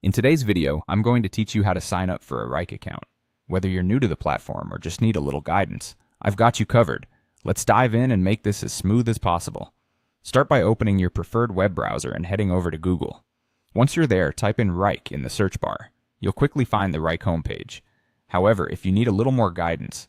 In today's video, I'm going to teach you how to sign up for a Wrike account. Whether you're new to the platform or just need a little guidance, I've got you covered. Let's dive in and make this as smooth as possible. Start by opening your preferred web browser and heading over to Google. Once you're there, type in Wrike in the search bar. You'll quickly find the Wrike homepage. However, if you need a little more guidance,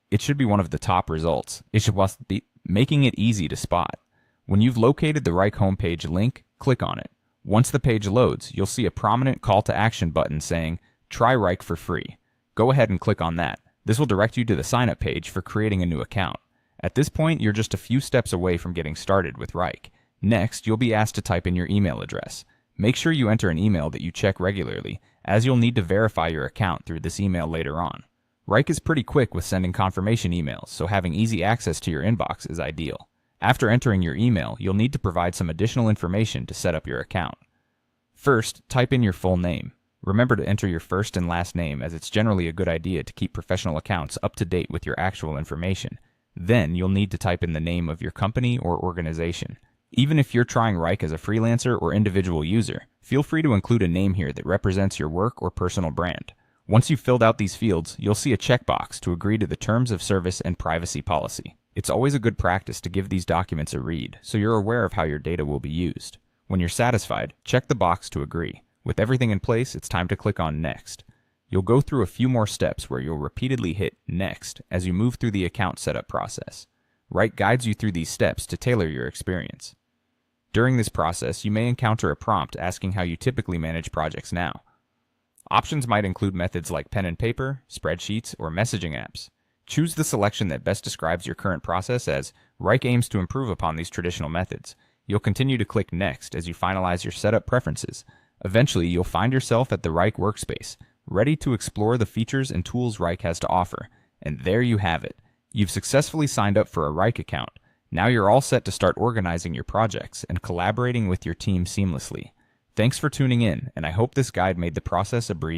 it should be one of the top results. It should be making it easy to spot. When you've located the Wrike homepage link, click on it. Once the page loads, you'll see a prominent call to action button saying, "Try Wrike for free." Go ahead and click on that. This will direct you to the sign up page for creating a new account. At this point, you're just a few steps away from getting started with Wrike. Next, you'll be asked to type in your email address. Make sure you enter an email that you check regularly, as you'll need to verify your account through this email later on. Wrike is pretty quick with sending confirmation emails, so having easy access to your inbox is ideal. After entering your email, you'll need to provide some additional information to set up your account. First, type in your full name. Remember to enter your first and last name, as it's generally a good idea to keep professional accounts up to date with your actual information. Then, you'll need to type in the name of your company or organization. Even if you're trying Wrike as a freelancer or individual user, feel free to include a name here that represents your work or personal brand. Once you've filled out these fields, you'll see a checkbox to agree to the terms of service and privacy policy. It's always a good practice to give these documents a read, so you're aware of how your data will be used. When you're satisfied, check the box to agree. With everything in place, it's time to click on Next. You'll go through a few more steps where you'll repeatedly hit Next as you move through the account setup process. Wrike guides you through these steps to tailor your experience. During this process, you may encounter a prompt asking how you typically manage projects now. Options might include methods like pen and paper, spreadsheets, or messaging apps. Choose the selection that best describes your current process, as Wrike aims to improve upon these traditional methods. You'll continue to click Next as you finalize your setup preferences. Eventually, you'll find yourself at the Wrike workspace, ready to explore the features and tools Wrike has to offer. And there you have it. You've successfully signed up for a Wrike account. Now you're all set to start organizing your projects and collaborating with your team seamlessly. Thanks for tuning in, and I hope this guide made the process a breeze.